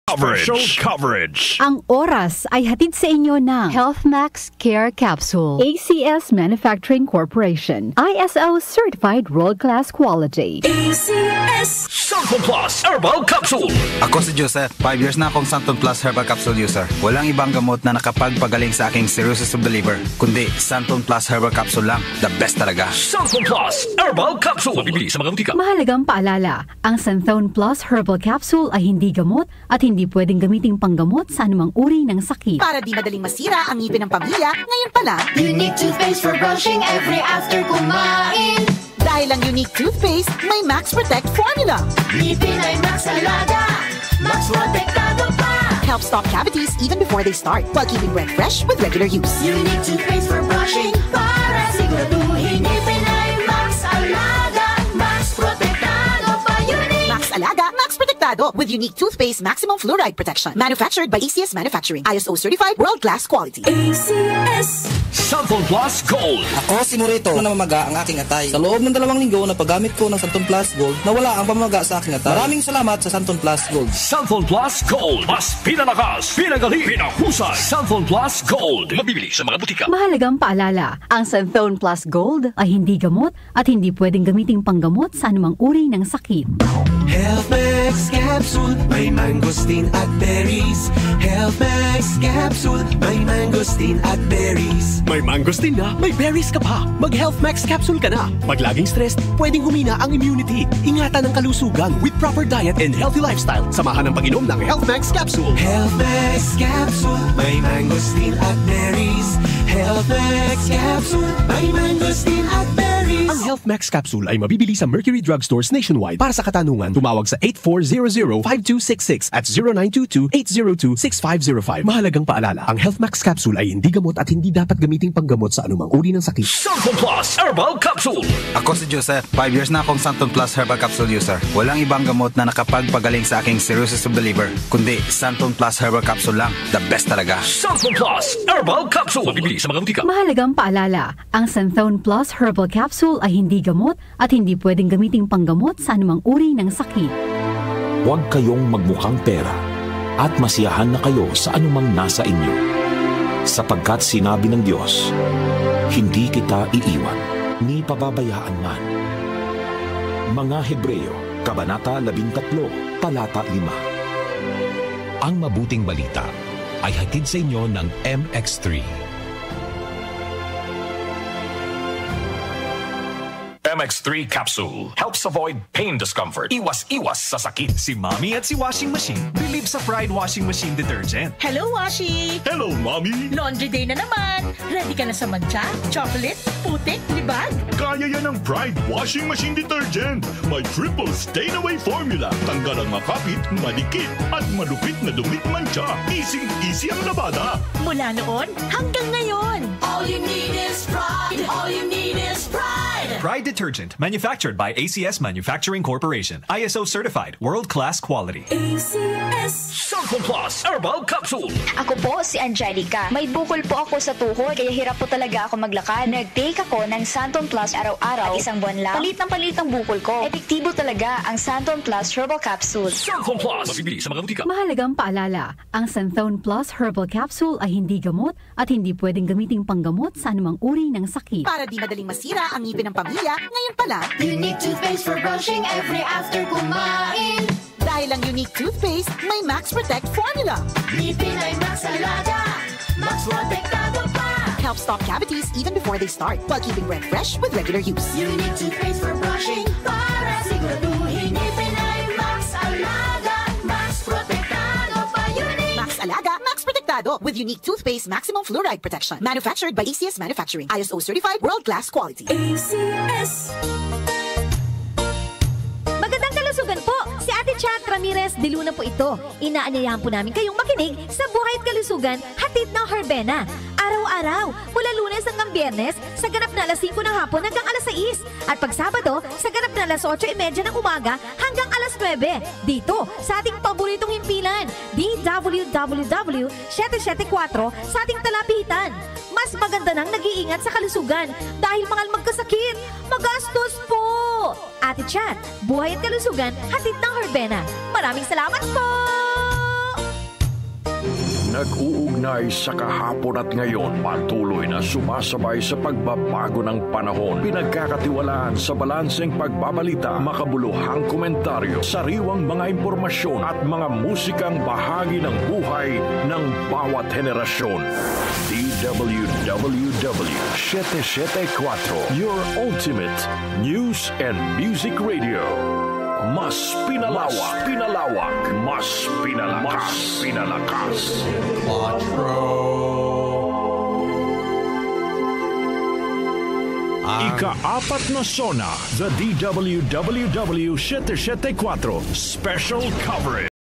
Coverage. Ang oras ay hatid sa inyo ng HealthMax Care Capsule, ACS Manufacturing Corporation, ISO Certified World-Class Quality. ACS Santon Plus Herbal Capsule. Ako si Joseph, 5 years na akong Santon Plus Herbal Capsule user. Walang ibang gamot na nakapagpagaling sa aking cirrhosis of the liver, kundi Santon Plus Herbal Capsule lang. The best talaga. Santon Plus Herbal Capsule. Mabibili sa mga butika. Mahalagang paalala, ang Santon Plus Herbal Capsule ay hindi gamot at hindi pwedeng gamiting panggamot sa anumang uri ng sakit. Para di madaling masira ang ngipin ng pamilya, ngayon pa lang, Unique toothpaste for brushing every after kumain. dahil ang Unique toothpaste may Max Protect formula. Ngipin ay Max Alaga, Max Protektado pa. Help stop cavities even before they start, while keeping breath fresh with regular use. Unique toothpaste for brushing para siguraduhin ngipin ay Max Alaga, Max Protektado pa. Unique Max Alaga, Max Protectado with Unique toothpaste maximum fluoride protection. Manufactured by ACS Manufacturing, ISO certified world-class quality. ACS. Santon Plus Gold. Ako si Morito na namamaga ang aking atay. Sa loob ng 2 linggo na paggamit ko ng Santon Plus Gold, nawala ang pamamaga sa aking atay. Maraming salamat sa Santon Plus Gold. Santon Plus Gold. Mas pinalakas, pinagaling, pinahusay. Santon Plus Gold. Mabibili sa mga butika. Mahalagang paalala, ang Santon Plus Gold ay hindi gamot at hindi pwedeng gamiting panggamot sa anumang uri ng sakit. HealthMax Capsule, may mangosteen at berries. HealthMax Capsule, may mangosteen at berries. May mangosteen na, may berries ka pa. Mag-HealthMax Capsule ka na. Pag laging stressed, pwedeng humina ang immunity. Ingatan ang kalusugan with proper diet and healthy lifestyle. Samahan ng pag-inom ng HealthMax Capsule. HealthMax Capsule, may mangosteen at berries. HealthMax Capsule, may mangosteen at berries. Ang HealthMax Capsule ay mabibili sa Mercury Drugstores nationwide. Para sa katanungan, tumawag sa 8400-5266 at 0922-802-6505. Mahalagang paalala, ang HealthMax Capsule ay hindi gamot at hindi dapat gamiting panggamot sa anumang uri ng sakit. Santon Plus Herbal Capsule. Ako si Joseph, 5 years na akong Santon Plus Herbal Capsule user. Walang ibang gamot na nakapagpagaling sa aking cirrhosis of the liver, kundi Santon Plus Herbal Capsule lang. The best talaga. Santon Plus Herbal Capsule. Mabibili sa mga butika. Mahalagang paalala, ang Santon Plus Herbal Capsule ay hindi gamot at hindi pwedeng gamiting panggamot sa anumang uri ng sakit. Huwag kayong magmukhang pera at masiyahan na kayo sa anumang nasa inyo. Sapagkat sinabi ng Diyos, hindi kita iiwan, ni pababayaan man. Mga Hebreo, Kabanata 13, Talata 5. Ang mabuting balita ay hatid sa inyo ng MX3. MX3 Capsule helps avoid pain discomfort. Iwas-iwas sa sakit. Si Mommy at si Washing Machine believe sa Pride Washing Machine Detergent. Hello, Washi! Hello, Mommy! Laundry day na naman! Ready ka na sa mancha, chocolate, putik, libag? Kaya yan ang Pride Washing Machine Detergent. May triple stain-away formula. Tanggal ang makapit, malikit, at malupit na dumit mancha. Easy ang labada. Mula noon hanggang ngayon. All you need is pride. All you need is pride. Pride Detergent, manufactured by ACS Manufacturing Corporation. ISO certified, world-class quality. ACS. Santon Plus Herbal Capsule. Ako po si Angelica. May bukol po ako sa tuhod, kaya hirap po talaga ako maglakad. Nag-take ako ng Santon Plus araw-araw at 1 buwan lang. Palit ang bukol ko. Epektibo talaga ang Santon Plus Herbal Capsule. Santon Plus. Mabibili sa mga butika. Mahalagang paalala, ang Santon Plus Herbal Capsule ay hindi gamot at hindi pwedeng gamiting panggamot sa anumang uri ng sakit. Para di madaling masira ang ngipin ng pamilya, ngayon pa lang, Unique toothpaste for brushing every after kumain. dahil ang Unique toothpaste may Max Protect formula. Ngipin ay Max Alaga, Max Protektado pa. Help stop cavities even before they start, while keeping breath fresh with regular use. Unique toothpaste for brushing para siguraduhin ngipin ay Max Alaga, Max Protektado pa. Unique Max Alaga, Max Protectado with Unique toothpaste maximum fluoride protection. Manufactured by ACS Manufacturing, ISO certified world-class quality. ACS. Magandang kalusugan po! Si Ate Chat Ramirez de Luna po ito. Inaanyayahan po namin kayong makinig sa Buhay at Kalusugan, hatid ng Herbena. Araw-araw, mula Lunes hanggang Biyernes, sa ganap na alas 5 ng hapon hanggang alas 6. At pag Sabado, sa ganap na alas 8:30 ng umaga hanggang alas 9. Dito, sa ating paboritong himpilan, DWWW 774 sa ating talapitan. Mas maganda nang nag-iingat sa kalusugan dahil mahal magkasakit. Magastos po! Ate Chat, Buhay at Kalusugan, hatid ng Herbena. Maraming salamat po! nag-uugnay sa kahapon at ngayon, patuloy na sumasabay sa pagbabago ng panahon, pinagkakatiwalaan sa balanseng pagbabalita, makabuluhang komentaryo, sariwang mga impormasyon at mga musikang bahagi ng buhay ng bawat henerasyon. DWWW 774, your ultimate news and music radio. Mas pinalawak, mas pinalakas. Ika-4 na Sona, the DWWW 774 Special Coverage.